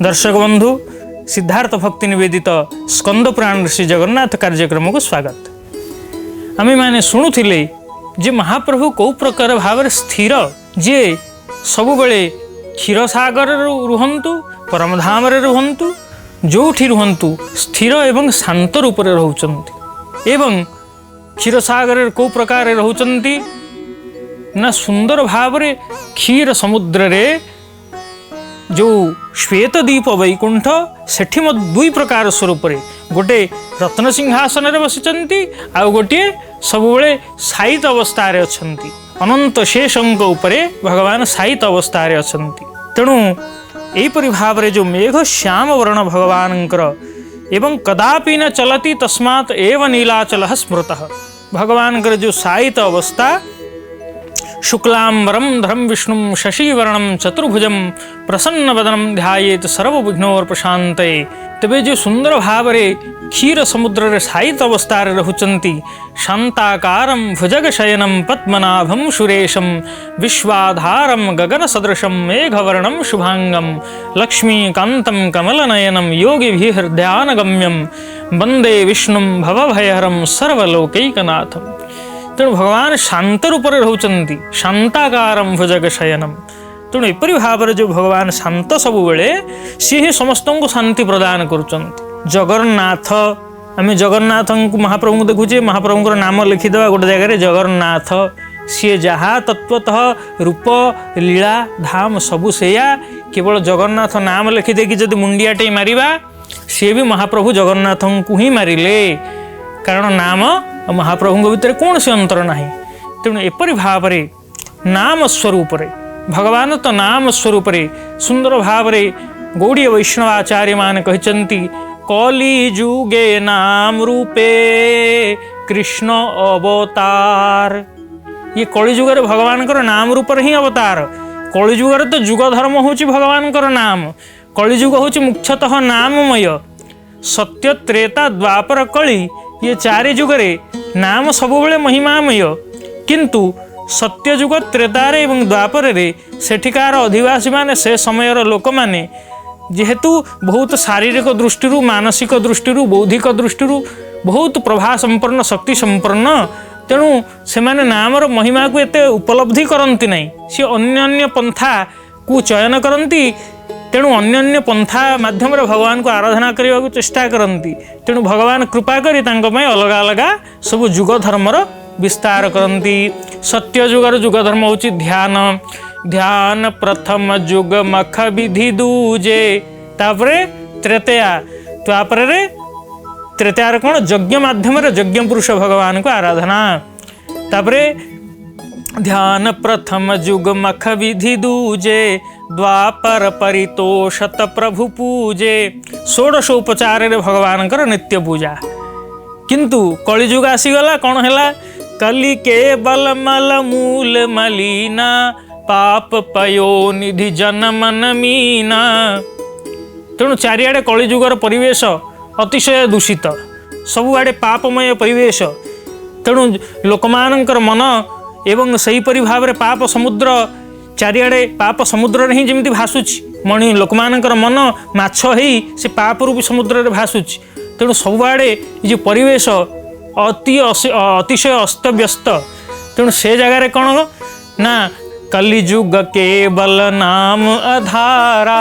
दर्शक बंधु सिद्धार्थ भक्ति निवेदित स्कंद पुराण श्री जगन्नाथ कार्यक्रम को स्वागत। आमे माने शुणुथिले जे महाप्रभु कौ प्रकार भाव स्थिर जे सबु बेले क्षीरसागर रुहंतु परमधाम रुहंतु जोठी रुहंतु स्थिर एवं शांत रूप में रहउचंती एवं क्षीरसागर कौ प्रकार रहउचंती ना सुंदर भाव रे क्षीर समुद्र रे जो श्वेत दीप वैकुंठ सेठी दुई प्रकार स्वरूप रे गोटे रत्न सिंहासन रे बसिचंती आ गोटे सबुबले साहित अवस्था रे अछंती। अनंत शेषंक उपरे भगवान साहित अवस्था रे अछंती। तेणु एपरि भाव रे जो मेघ श्याम वर्ण भगवानंकर एवं कदापि न चलति तस्मात् एव नीलाचलः स्मृतः भगवानकर जो साहित अवस्था शुक्लांबरम धरम विष्णु शशिवर्णम चतुर्भुजम प्रसन्नवदनम ध्यायेत सर्वविघ्नोपशान्तये। तेबे जो सुंदर भाव रे क्षीर समुद्र रे साहित अवस्था रे रहुचंती शांताकारम भुजगशयनम पद्मनाभम सुरेशम विश्वाधारम गगन सदृशम मेघवर्णम शुभांगम लक्ष्मीकांतम कमलनयनम योगिभिः हृदयानगम्यम वंदे विष्णुम भवभयहरम सर्वलोकैकनाथम। तेणु भगवान शांत रूप में रहउचंती शांताकारम भुजग शयनम। तेणु एपरि भाव जो भगवान शांत सबुबले सी ही समस्त को शांति प्रदान करुचंती। जगन्नाथ आम जगन्नाथ महाप्रभु को देखुचे महाप्रभु नाम लिखिदेवा गोटे जगह जगन्नाथ सी जहाँ तत्वतः रूप लीला धाम सबु सेया केवल जगन्नाथ नाम लिखिदेकी जदि मुंडियाटे मारिबा सी भी महाप्रभु जगन्नाथ को ही मारिले कारण नाम महाप्रभु भितर कौन से अंतर नहीं। तेणु एपरि भाव रे नाम स्वरूप रे भगवान तो नाम स्वरूप रे सुंदर भाव रे गौड़ीय वैष्णवाचार्य मान कहते कली जुगे नाम रूपे कृष्ण अवतार। ये कलिजुगर भगवान नाम रूप ही अवतार। कलिजुगर तो जुग धर्म होची भगवान नाम। कलिजुग होची मुख्यतः नाममय सत्य त्रेता द्वापर कली ये चारि जुगरे नाम सबुबले महिमामय किंतु सत्य जुग त्रेतारे एवं द्वापर रे सेठिकार अधिवासी माने से समयर लोक माने जेहेतु बहुत शारीरिक दृष्टि मानसिक दृष्टि बौद्धिक दृष्टि बहुत प्रभा संपन्न शक्ति संपन्न तेणु से माने नामर महिमा को एते उपलब्धि करती नहीं सी अन्य पंथा को चयन करती। तेणु अन्य पंथा माध्यम भगवान को आराधना करने को चेष्टा करती। तेणु भगवान कृपा करी अलग अलग सब जुग धर्मर विस्तार करती। सत्य जुगर जुग धर्म होची ध्यान ध्यान प्रथम जुग मख विधि दूजे तापरे त्रेतया तापरे त्रेतयार कौन यज्ञ माध्यम यज्ञ पुरुष भगवान को आराधना तापरे ध्यान प्रथम जुग मख विधि दूजे द्वापर परितोषत प्रभु पूजे षोडशोपचार रे भगवान नित्य पूजा किंतु कलिजुग आसीगला कौन है कली केवल मल मूल मलीना पाप पयो निधि जनमन मीना। तेणु चारिआडे कलिजुगर परिवेश अतिशय दूषित सबुआडे पापमय परिवेश। तेणु लोकमानंकर मन एवं सहीपरि भाव में पाप समुद्र चारिआडे पाप समुद्र ही जमी भासुची मणि लोकमानंकर मन माछ से पाप रूपी समुद्र रे भासुची। तेणु सबुआडे जो परिवेश अतिशय अस्तव्यस्त। तेणु से जगार कौन ना कलिजुग केवल नाम आधारा।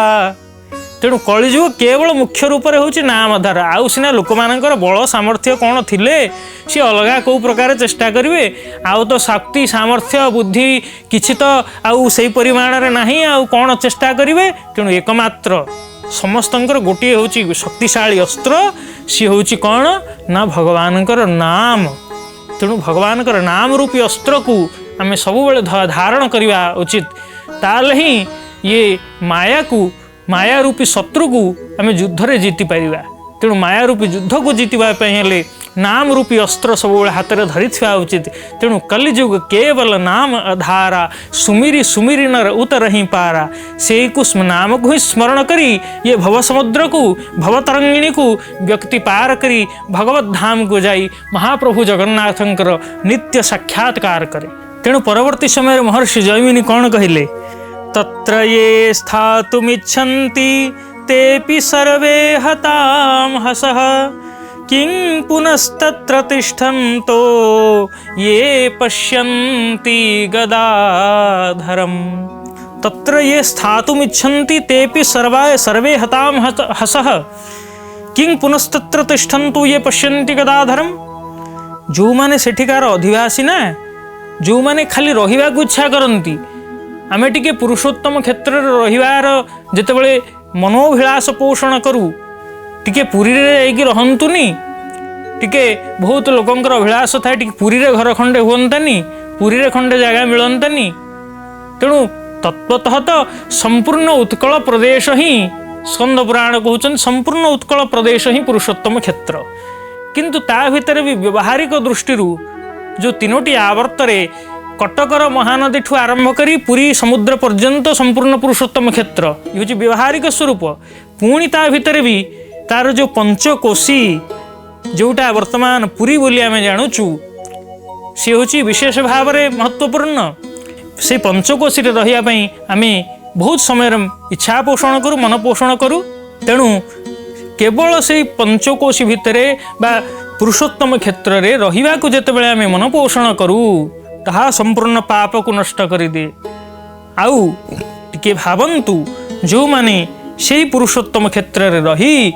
तेणु कलिजुग केवल मुख्य रूप से होची नाम आधार। आउ सीना लोक मानकर बल सामर्थ्य कौन थिले सी अलग कौ प्रकार चेष्टा करेंगे आउ तो शक्ति सामर्थ्य बुद्धि किछि तो आउ से परिमाण रे नहीं आउ कौन चेष्टा करेंगे। तेणु एकमात्र समस्तंकर गोटे होची शक्तिशाली अस्त्र सी होची कौन ना भगवानकर नाम। तेणु भगवानकर नाम रूपी अस्त्र को आम सबुबले धारण करवा उचित ताले ही ये माया को माया रूपी शत्रु को आम युद्ध रे जीति पारिबा। तेणु माया रूपी युद्ध को जीतवा हेले नाम रूपी अस्त्र सब हाथ में धरी उचित। तेणु कलिजुग केवल नाम आधारा सुमिरी सुमिरी न उतर ही पारा से नाम को ही स्मरण करी ये भव समुद्र को भव तरंगिणी को व्यक्ति पार करी भगवत धाम को जाई महाप्रभु जगन्नाथंकर नित्य साक्षात्कार करे। तेणु परवर्ती समय महर्षि जैमिनी कौन कहले तत्र ये स्थातुमिच्छन्ति तेऽपि सर्वे हतां हसः किं पुनस्तत्र तिष्ठन्तो ये पश्यन्ति गदाधरम्। तत्र ये स्थातुमिच्छन्ति तेऽपि सर्वे हतां हसः किं पुनस्तत्र तिष्ठन्तु ये पश्यन्ति गदाधरम्। जो माने सेठिकार अधिवासी ना, जो माने खाली रहिबाकु इच्छा करती, आमे टिके पुरुषोत्तम क्षेत्र रहिबार जेतेबेले मनोभिलाष पोषण करू, टिके पुरी रे जाइकी रहंतुनी, टिके बहुत लोकंकर अभिलाष थाए टिके पुरी रे घर खंडे हुअंतानी, पुरी रे खंडे जगह मिलंतानी। तेणु तत्वतः तो संपूर्ण उत्कल प्रदेश ही स्कंद पुराण कहउछन संपूर्ण उत्कल प्रदेश ही पुरुषोत्तम क्षेत्र। किंतु ता भितर भी व्यवहारिक दृष्टि जो तीनोटी आवर्तरे कटकर महानदी ठू आरंभ करी पुरी समुद्र पर्यंत संपूर्ण पुरुषोत्तम क्षेत्र ये व्यवहारिक स्वरूप। पुणी ता भितर भी तार जो पंचकोशी जोटा वर्तमान पुरी बोली आम जानुचु सी हूँ विशेष भाव में महत्वपूर्ण। से पंचकोशी रही आम बहुत समय इच्छा पोषण करूँ, मन पोषण करूँ। तेणु केवल से पंचकोशी भितर बा पुरुषोत्तम क्षेत्र में रहिबा को जेतेबेले आम मन पोषण करूँ ताहा संपूर्ण पाप को नष्ट कर दे। आउ टिके भावंतु जो माने से पुरुषोत्तम क्षेत्र में रही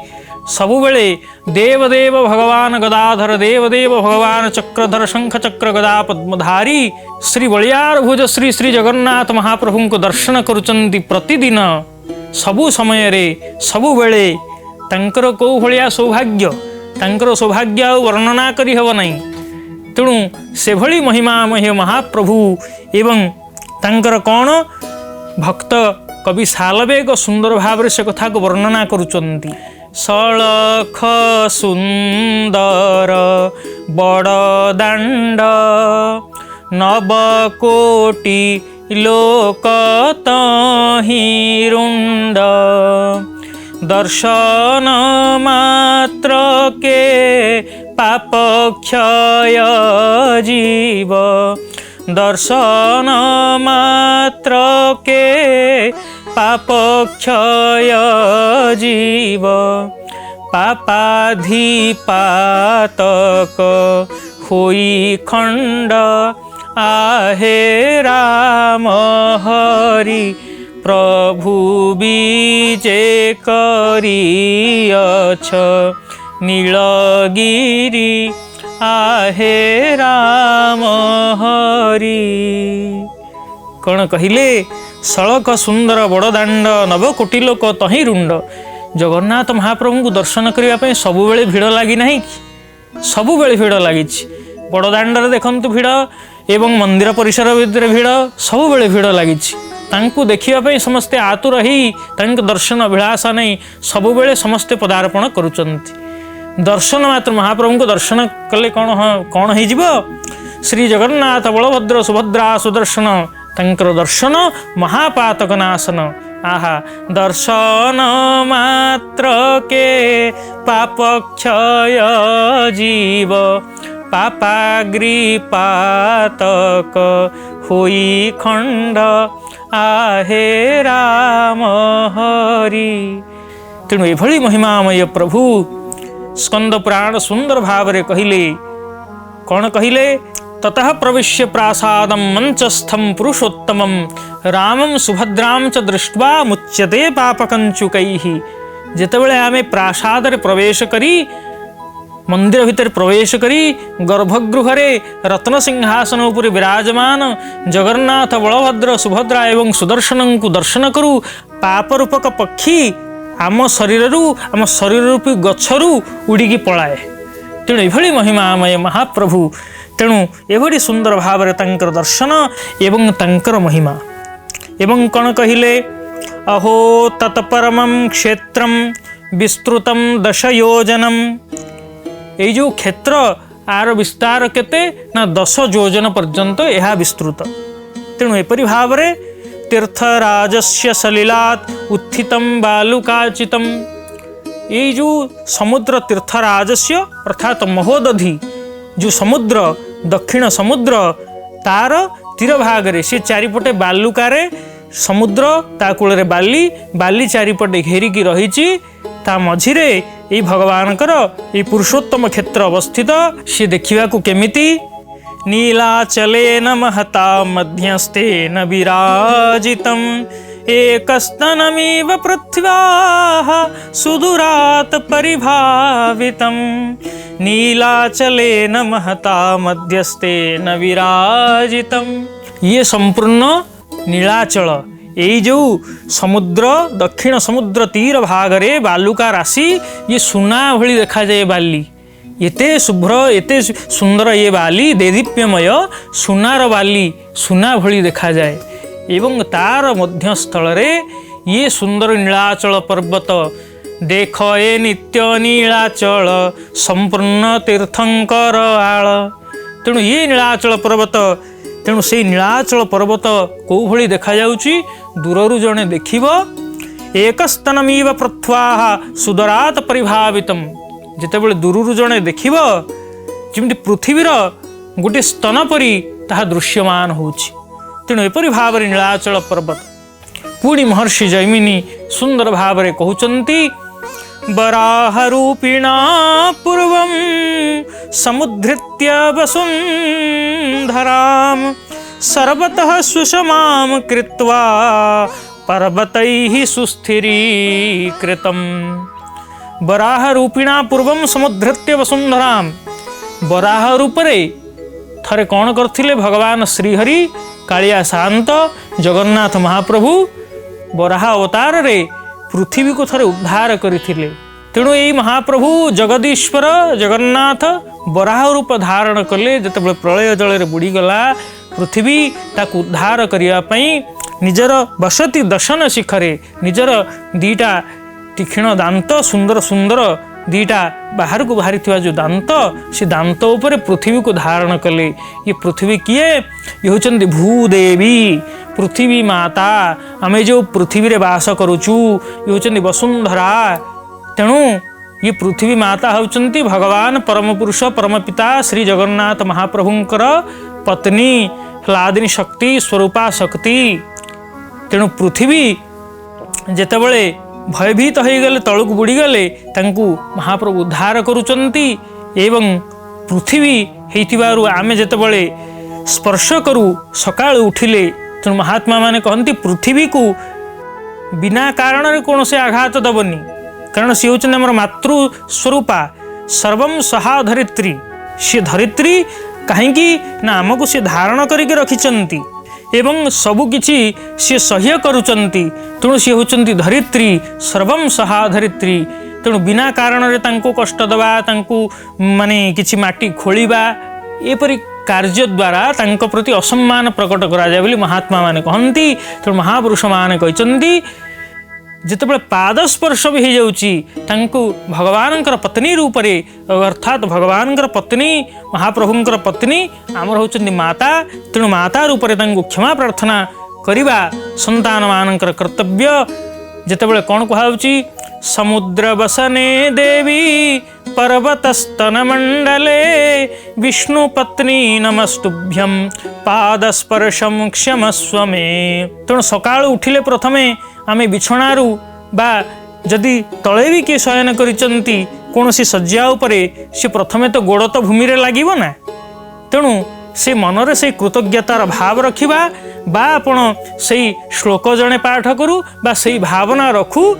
सबुबेले देवदेव भगवान गदाधर देवदेव भगवान चक्रधर शंख चक्र गदा पद्मधारी श्री बलियार भुज श्री श्री जगन्नाथ महाप्रभु को दर्शन करुचंती प्रतिदिन सबु समय रे सबुबेले तांकर को भलिया सौभाग्य तांकर सौभाग्य वर्णना करी हब नहीं। तेणु से भली महिमामय महाप्रभु एवं तांकर कौन भक्त कवि सालवेग सुंदर भाव से कथा को वर्णना करुचंती। सलख सुंदर बड़ दांड नवकोटि लोक तहि रुंड दर्शन मात्र के पाप क्षय जीव दर्शन मात्र के पाप क्षय जीव पापाधिपातक होई खंड आहे राम हरि प्रभु बीजे करियछ नीलगिरी आहे राम हरि। कौन कहले सड़क सुंदर बड़दाण्ड नवकोटि लोक तहि रुंड। जगन्नाथ महाप्रभु को दर्शन करने सबुबले भिड़ लगी ना, सबुबले भिड़ लगी। बड़दाण्ड देखु भिड़ एवं मंदिर परिसर भितर भिड़ सबुबले भिड़ लगी। तांको देखिया समस्ते आतुर ही तांको दर्शन अभिलाष नहीं सबुबले समस्ते पदार्पण करुचंती। दर्शन मात्र महाप्रभु को दर्शन कले कौन हो श्री जगन्नाथ बलभद्र सुभद्रा सुदर्शन तांकर दर्शन महापातक नाशन। आहा दर्शन मात्र के पाप क्षय जीव पापाग्रीपातक होई खंड आहे राम हरि। तेणु एभली महिमामय प्रभु स्कंद पुराण सुंदर भाव रे कहिले। कौन कहिले? ततः प्रविश्य प्रासादं मंचस्थं पुरुषोत्तमं रामं सुभद्रां च दृष्ट्वा मुच्यते पापकंचुकैः। जेतेबेले आमे प्रासाद रे प्रवेश करी मंदिर भितर प्रवेश करी गर्भगृह रत्न सिंहासन उपर विराजमान जगन्नाथ बलभद्र सुभद्रा एवं सुदर्शन को दर्शन करू पाप रूपक पक्षी आम शरीर रूपी गछरू उड़ीकी पलाए। तेणु एभली महिमामय महाप्रभु। तेणु एभली सुंदर भाव में तांकर दर्शन एवं तांकर महिमा। एवं कौन कहिले? अहो तत्परमं क्षेत्रं विस्तृतं 10 योजनम। ये जो क्षेत्र आर विस्तार केते ना 10 योजन पर्यंत यह विस्तृत। तेणु एपरि भाव में तीर्थराजस्य सलिलात् उत्थितं बालुकाचितं। ये जो समुद्र तीर्थराजस्य अर्थात महोदधि जो समुद्र दक्षिण समुद्र तार तीर भाग से चारिपटे बालुकार समुद्र ता कूल बाली बाली चारिपटे घेरिकी रही ता मझिरे ये भगवानकर ये पुरुषोत्तम क्षेत्र अवस्थित सी देखा केमिति नीलाचलेन महता मध्यस्थेन विराजितम् एकस्तनमिव पृथ्व्याः सुदूरात् परिभावितम् नीलाचलेन महता मध्यस्थेन विराजितम्। ये संपूर्ण नीलाचल यही जो समुद्र दक्षिण समुद्र तीर भागरे बालुका राशि ये सुना भली देखा जाए बाली एते शुभ्र एते सुंदर ये बाली देदीप्यमय सुनार बाली सुना भली देखा जाए एवं तार मध्यस्थल रे ये सुंदर नीलाचल पर्वत देख ए नित्य नीलाचल संपूर्ण तीर्थंकर आल। तेणु ये नीलाचल पर्वत तेणु से नीलाचल पर्वत कौ भली देखा जाउची दूररु जणे देखिबो एकस्तनमीव पृथ्वाः सुदरात् परिभावितम् जेतेबेले दूररु जणे देखिबो जेमिति पृथ्वीर गोटे स्तन परी ताहा दृश्यमान होउची। तेणु एपरि भाव नीलाचल पर्वत पुणी महर्षि जैमिनी सुंदर भाव कहउचंती वराहरूपिणा पूर्वं समुद्धृत्य वसुन्धरां सर्वतः सुषमां कृत्वा पर्वतैः सुस्थिरीकृतम्। वराहरूपिणा पूर्वं समुद्धृत्य वसुन्धरां वराह रूपरे थरे कौन करथिले भगवान श्रीहरि कालिया शांत जगन्नाथ महाप्रभु वराह अवतार रे पृथ्वी को थरे उद्धार करथिले। तेणु यही महाप्रभु जगदीश्वर जगन्नाथ वराह रूप धारण कले जेतेबेले प्रलय जल बुड़ी गला पृथ्वी ताकू उद्धार करिया पई निजर बसती दर्शन शिखरे निजर दीटा तीक्ष्ण दांत सुंदर सुंदर दीटा बाहर को बाहरी थी जो दांत से दांत उपर पृथ्वी को धारण कले। ये पृथ्वी किए ये होचंदी भूदेवी पृथ्वी माता आमे जो पृथ्वी रे वास करुचु ये होचंदी वसुंधरा। तेणु ये पृथ्वी माता होचंती भगवान परम पुरुष परम पिता श्री जगन्नाथ महाप्रभुंकर पत्नी ह्लादिनी शक्ति स्वरूपा शक्ति। तेणु पृथ्वी जेतेबेले भयभीत हो गले तलक बुड़ीगले तांकु महाप्रभु उद्धार करुचंती एवं पृथ्वी हेतिबारु आमे जेतेबेले स्पर्श करू सकाळ उठिले तेणु महात्मा माने कहंती पृथ्वी को बिना कारण रे कौन से आघात दबनी कारण सी होचन हमर मातृ स्वरूपा सर्वम सहा धरित्री सी धरित्री कहीं ना आमको सी धारण करके रखिचंती एवं सबुकिछि सी सह्य करुचंती। तेणु सी होचंती धरित्री सर्वम सहा धरित्री। तेणु बिना कारण रे तांको कष्ट दबा तांको माने किछि माटी खोलिबा एपरि कार्य द्वारा तांको प्रति असम्मान प्रकट करा जाय बोली महात्मा माने कहंती। तेणु महापुरुष माने कहिचंती जितेबाला पाद स्पर्श भी हो जाउची तांको भगवानंकर पत्नी रूप रे अर्थात भगवानंकर पत्नी महाप्रभुंकर पत्नी आमर होचंदी माता। तेणु माता रूप रे तांको क्षमा प्रार्थना करिबा संतान मानंकर कर्तव्य। जितेबाला कौन कहाउची समुद्र बसने देवी पर्वतस्तन मंडले विष्णु पत्नी नमस्तुभ्यं पादस्पर्शं क्षमस्व मे। तेणु सकाळ उठिले प्रथमे आमे बिछणारू बा जदि तले भी किए शयन करिचंती कौनसी शज्या उपरे से प्रथमे तो गोड़ तो भूमि रे लागिबो ना। तेणु से मनरे से कृतज्ञतार भाव रखिबा बा आपण से श्लोक जणे पाठ करू बा से भावना रखू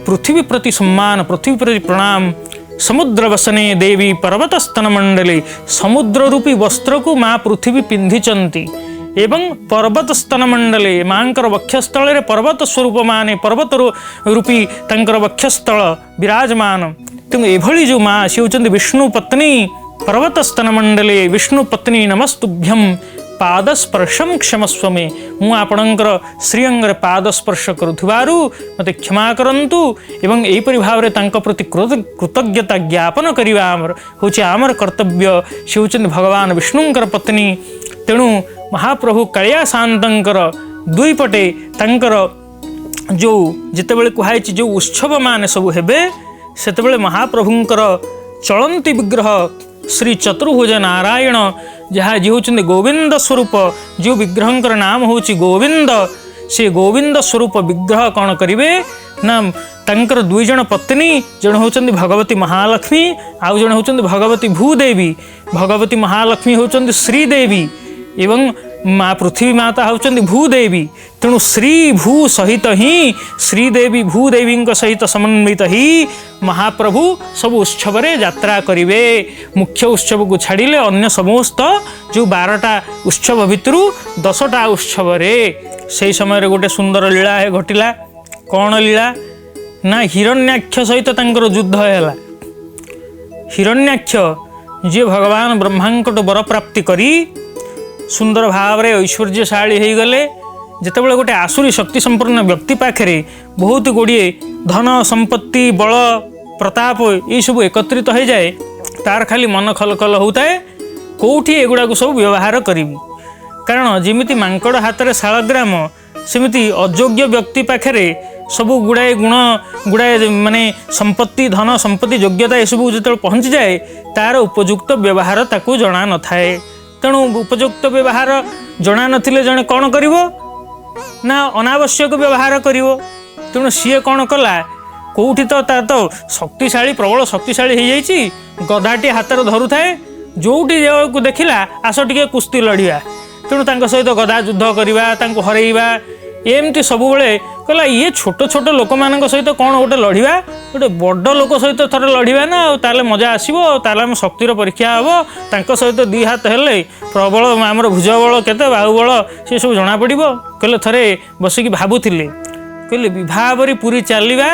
पृथ्वी प्रति सम्मान पृथ्वी प्रति प्रणाम। समुद्र वसने देवी पर्वतस्तन मंडले समुद्र रूपी वस्त्र को माँ पृथ्वी पिंधिचंती एवं पर्वत स्तन मंडले मांकर वक्षस्थल पर्वत स्वरूप माने पर्वत रूपी तंकर वक्षस्थल विराजमान। तेणु एभली जो माँ सी होचंदी विष्णु पत्नी पर्वत स्तन मंडले विष्णु पत्नी नमस्तुभ्यं पादस्पर्शं क्षमस्व मे। मु आपणकर श्रीअंगर पादस्पर्श करुथिबारु मते क्षमा करंतु एवं एहिपरि भावरे तांक प्रति कृतज्ञता ज्ञापन करिवा होचे आमर कर्तव्य। से होचंदी भगवान विष्णुंकर पत्नी। तेणु महाप्रभु कालिया शांतंकर दुई पटे तांकर जो जितेबेले कुहाइछि जो उत्सव मान सब हेबे सेतेबेले महाप्रभुंकर चलंती विग्रह श्री चतुर्भुज नारायण जहाँ जी होचंदी गोविंद स्वरूप जो विग्रहंकर नाम होची गोविंद से गोविंद स्वरूप विग्रह कौन करेंगे ना तांकर दुई जन पत्नी जन होचंदी भगवती महालक्ष्मी आउ जन होचंदी भगवती भूदेवी। भगवती महालक्ष्मी होचंदी श्रीदेवी एवं माँ पृथ्वी माता होचंदी भूदेवी। तेणु श्री भू सहित ही श्रीदेवी भूदेवी सहित समन्वित ही महाप्रभु सब उत्सव यात्रा करेंगे। मुख्य उत्सव को छाड़िले अन्य समस्त जो 12टा उत्सव भितर 10टा उत्सव से समय गोटे सुंदर लीला घटिला। कौन लीला ना हिरण्याक्ष सहित तांकर युद्ध है। हिरण्याक्ष जी भगवान ब्रह्मांकट वर प्राप्ति करी सुंदर भाव में ऐश्वर्यशाली हो गले। जितेबाला गोटे आसुरी शक्ति संपन्न व्यक्ति पाखे बहुत गुड़िए धन संपत्ति बल प्रताप ये सब एकत्रित हो जाए तार खाली मन खलखल होता है कौटी एगुड़ा को सब व्यवहार करी। कारण जमीती मांकड़ हाथ में शालग्राम सेमती अयोग्य व्यक्ति पाखे सब गुड़ाए गुण गुड़ाए माने संपत्ति धन संपत्ति योग्यता ये सब जो पहुँची जाए तार उपयुक्त व्यवहार ताकू जना न थाए। तेणु उपयुक्त व्यवहार जना नथिले जने कौन करिवो ना अनावश्यक व्यवहार करिवो। तेणु सीए कौन कला कौटी तो तार तो शक्तिशाली प्रबल शक्तिशाली हो जाइए गदाटी हाथ में धरू थाए जोटी को देखिला आस टिके कुस्ती लड़िया। तेणु तांको सहित गदा युद्ध करवा तांको हरैवा एमती सब बेले कहला ये छोट छोट लोक मान सहित कौन गोटे लड़िया गोटे बड़ लोक सहित थोड़े लड़िया ना ताले मजा आसो ताले आम शक्तिर परीक्षा हम तांको सहित दी हाथ हेले प्रबल आमर भुजबल केते बाहुबल सी सब जना पड़। कहले थरे बसिकी भावुले कहले विभावरी पुरी चलवा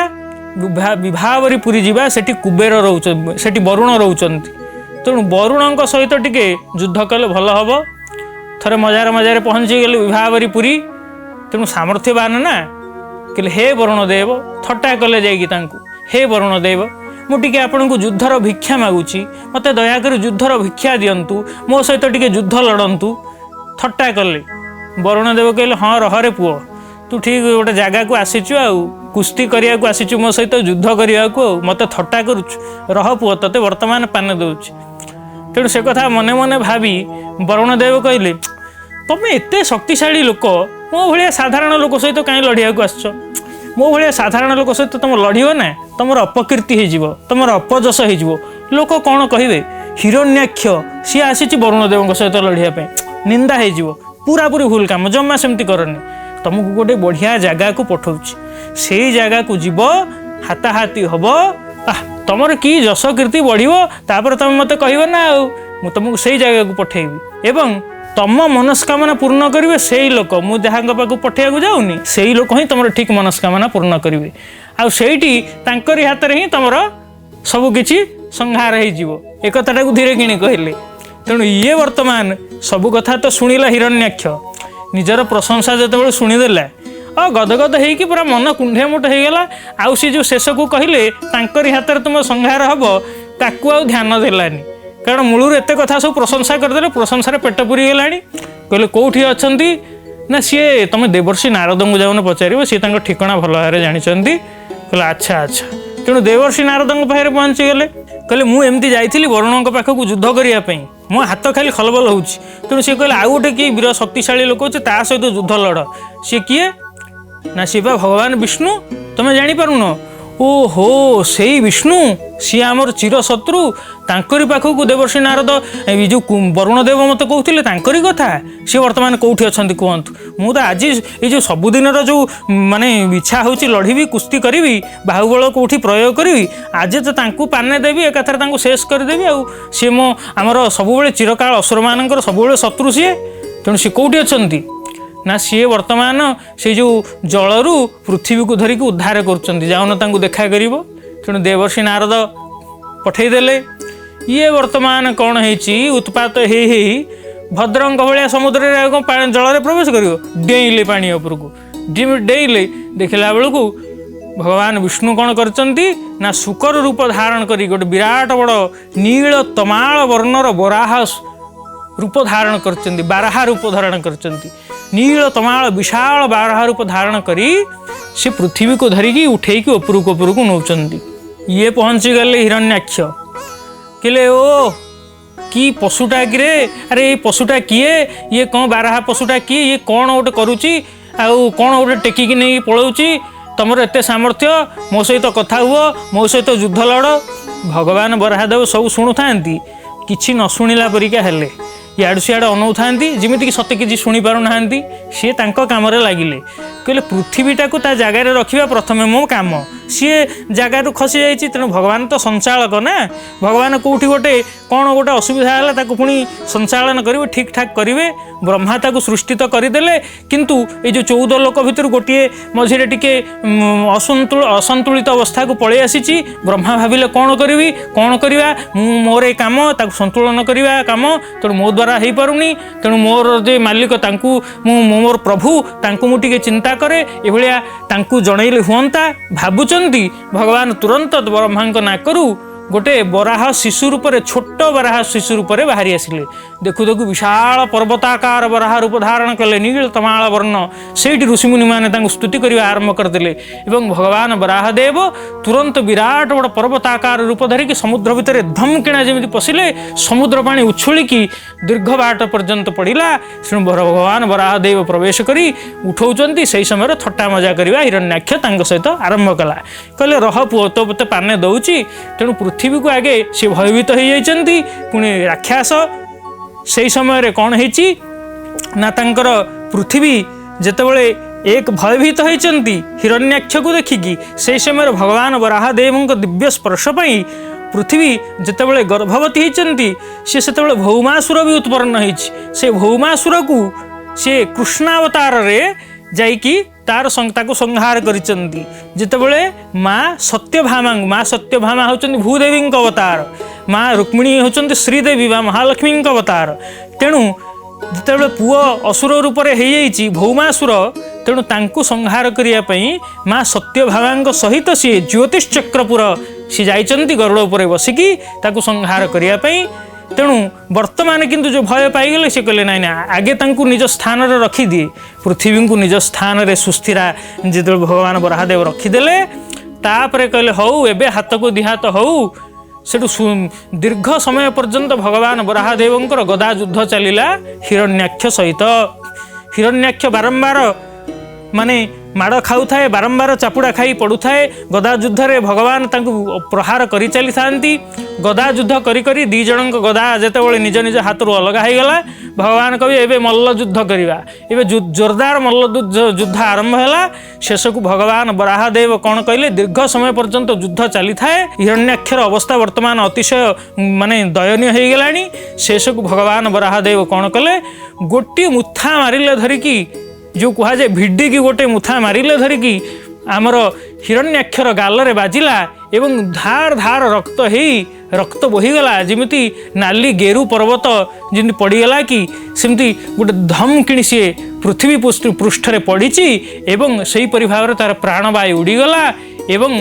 विभावरी पुरी जावा सेठी कुबेर रोच सेठी वरुण रोचंती। तेणु वरुण सहित टिके युद्ध कले भल हम। थरे मजार मजार पहुँची गले विभावरी पुरी। तेणु सामर्थ्यवान ना कहले हे वरुण देव थट्टा कले जाइए हे वरुण देव मुझे आपण को युद्धर भिक्षा मागुची मत दयाकर युद्धर भिक्षा दिंतु मो सहित टिके युद्ध लड़तु। थट्टा कले वरुण देव कहले हाँ रह पुओ तू ठीक गोटे जगह को आसीचु आउ कुस्ती करिया को आसीचु मो सहित युद्ध करिया को मत थट्टा करुचु रह पुओ तते वर्तमान पान दउछि। तेणु से कथा मने मने भावी वरुण देव कहले तमें एते शक्तिशाली लोक मो भाया साधारण लोक सहित कहीं लड़िया को आसछ मो भाया साधारण लोक सहित तुम लड़ो ना तुम अपकीर्ति हो तुम अपजस हो लोक कौन कहे हिरण्याक्ष सी आसी वरुण देव सहित लड़ाई निंदा हो पूरा पूरी भूल काम जमा सेमती करनी तुमको गोटे बढ़िया जगह को पठाऊँ से जगह को जीव हाथाहाथी हम तुमर कि जस कीर्ति बढ़ो तापर तुम मत कह ना आउ तुमको से जगह को पठेबी एवं तम मनस्कामना पूर्ण करेंगे से ही लोक मुझे जहाँ पाक पठेगा जाऊनी से ही लोक ही तुम ठीक मनस्कामना पूर्ण करेंगे आईटी हाथ में ही तुम सबकि संहार हो कथा को धीरे किणी कहले। तेणु ये वर्तमान सबू कथा तो शुणिला हिरण्याक्ष निजर प्रशंसा जो शुणीदेला गदगद हो पूरा मन कुंढे मुठ होगला आउ सी जो शेष को कहले हाथ में तुम संहार हम ताकू आ ध्यान देलानी कारण मूलर एत कथा सब प्रशंसा करदे प्रशंसार पेट पूरी गला कहले कौटी अच्छा ना सी तुम देवर्षि नारद को जाऊन पचार सी ठिकाना भल भाव जानते कहले अच्छा अच्छा। तेणु देवर्षि नारद पाखे पहुँची गले कहले मुझे जाइली वरुण पाखक युद्ध करने मो हाथ खाली खलबल हो। तेणु सी कहले आउ गोटे कि वीर शक्तिशाली लोक अच्छे ता सहित युद्ध लड़ सी किए ना सी भगवान विष्णु तुम्हें जापारुन ओहो से विष्णु सी आमर चिर शत्रु तांकरी पाखक देवर्षि नारद जो वरुण देव मत कहते तांकरी कथा सी वर्तमान कौटी अच्छा कहतु मुझे आज ये सबुदिन जो माने इच्छा हो लड़बी कुस्ती करी बाहुबल कौटी प्रयोग करी आज तो तांकू पाने देवी एकाथर शेष करदेवी आउ सी मो आमर सबुबले चिरकाल असुर मान सबुबले शत्रु सी। तेणु सी कौटी अच्छा ना सी वर्तमान से जो जलरू पृथ्वी को धरिकी उद्धार कर देखा कर। तेणु देवर्षि नारद पठेदेले ये वर्तमान कौन है उत्पात हे भद्रंग भाया समुद्र जल प्रवेश कर डेले पानी उपरको डेले देखला बेलू भगवान विष्णु कौन कर शुकर रूप धारण कर गोटे विराट बड़ नील तमाल वर्णर बराह रूप धारण कर बाराहा रूप धारण कर नील तमाल विशाल बाराहा रूप धारण करी से पृथ्वी को धरिकी उठेकी उपरको उपरको नौचंती। ये पहुँची गले हिरण्याक्ष कहले ओ कि पशुटा कि अरे ये पशुटा किए ये कौन बाराहा पशुटा किए ये कौन गोटे करुच्ची आउ कौन गोटे टेकिकी नहीं पलाऊँगी तुमर एत सामर्थ्य मो सहित कथा हुआ मो सहित युद्ध लड़ भगवान बराहदेव सब शुणु था कि न शुणिला परिका हेले इाड़ू सियाड़े अनौ था जमीक सत्य किसी शुणी पार ना सी कम लगिले कहले पृथ्वीटा को ता जगार रखा प्रथम मो कम सी जगार खसी जाइए तेणु भगवान तो संचालक ना भगवान कौटी गोटे कौन गोटे असुविधा है पुणी संचालन करेंगे ठीक ठाक करेंगे ब्रह्मा ताको सृष्टि तो करदेले किंतु ये जो 14 लोक भितर गोटे मझे टिके असंतुलित अवस्था को पलि आसी ब्रह्मा भाविले कौन करी कौन करवा मोर ये कम संतुलन करवा कम तेणु मो द्वारा हो पारुनी तेणु मोर जे मालिक मोर प्रभु मुझे चिंता करे एभलिया जनइले हुंता भावुचंती भगवान तुरंत ब्रह्मा नाकरू गोटे बराह शिशु रूप छोट बराह शिशु रूप बाहरी आसिले देखु देखु विशाल पर्वताकार बराह रूप धारण कले नील तमाल वर्ण से ऋषिमुनि मैंने स्तुति करने आरंभ करते भगवान बराहदेव तुरंत विराट बड़ पर्वताकार रूप धरिकी समुद्र भितर धमकिणा जमी पशिले समुद्र पानी उछुलिकी दीर्घ बाट पर्यंत पड़ा से भगवान बराहदेव प्रवेश करी उठाऊँच से समय थट्टा मजा करवा हिरण्याक्ष सहित आरंभ कला कहले रह पुओ तो मत पाने दौची तेणु पृथ्वी को आगे सी भयभीत हो जाती पुणी राक्षस से समय कौन होती ना तांकर पृथ्वी जितेबले एक भयभीत होती हिरण्याक्ष को देखिकी से समय भगवान बराहदेव दिव्य स्पर्श पाई पृथ्वी जितेबले गर्भवती होती सी से भौमासुर भी उत्पन्न हो भौमासुर को सी कृष्णावतार रे जाइकी तार ताको संहार करिचंती जितेबले माँ सत्यभामा होचंती भूदेवी अवतार माँ रुक्मिणी होचंती श्रीदेवी बा महालक्ष्मी अवतार तेणु जितेबले पुओ असुर रूप से भौमासुर तेणु तांकु संहार करने माँ सत्यभामा सहित सी ज्योतिषचक्रपुर सी जाइचंती गरुड़ उपर बसिकी ताकु संहार करने तेणु वर्तमान किंतु जो भय पाईगले से कहले ना आगे तांकु निज स्थान रे रखिदिए पृथ्वी को निज स्थान रे सुस्थिरा जो भगवान बराहदेव रखिदेले तापर कहले हौ एबे हाथ को दिहात हौ सेठु दीर्घ समय पर्यंत भगवान बराहदेवंकर गदा युद्ध चलिला हिरण्याक्ष सहित हिरण्याक्ष बारंबार माने माड़ खाऊ थाए बारंबार चापुड़ा खाई पड़ू थाए गदा युद्ध रे भगवान तांकु प्रहार करी चली थांती गदा युद्ध करी करी दी जन गदा जेतेबेले निज निज हाथ रू अलग हो गला भगवान कवि एबे मल्ल युद्ध करवा एबे जोरदार मल्ल युद्ध आरंभ है शेष को भगवान बराहदेव कौन कहले दीर्घ समय पर्यंत युद्ध चली थाए हिरण्याक्षर अवस्था वर्तमान अतिशय माने दयनीय हो गलानी शेष को भगवान बराहदेव कौन कले गोटे मुथा मारिले धरिकी जो कह जाए भिडी की गोटे मुथा मारिले धरिकी आमर हिरण्याक्षर गालरे बाजिला एवं धार धार रक्त बोहीगला जमीती नाली गेरु पर्वत जमी पड़गला कि सेमती गोटे धम कि सी पृथ्वी पृष्ठ पड़ी एवं से भाव में तार प्राणवायु उड़ीगला एवं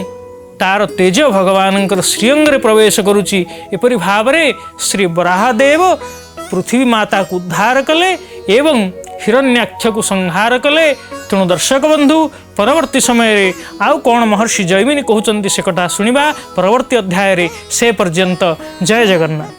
तार तेज भगवान श्रीअंग प्रवेश करुच्ची एपरी भाव में श्री बराहदेव पृथ्वी माता को उद्धार कले एवं हिरण्याक्ष को संहार कले तेणु दर्शक बंधु परवर्ती समय आउ कौन महर्षि जैमिनी कहते से कथा शुणा परवर्ती अध्याय से पर्यंत जय जगन्नाथ।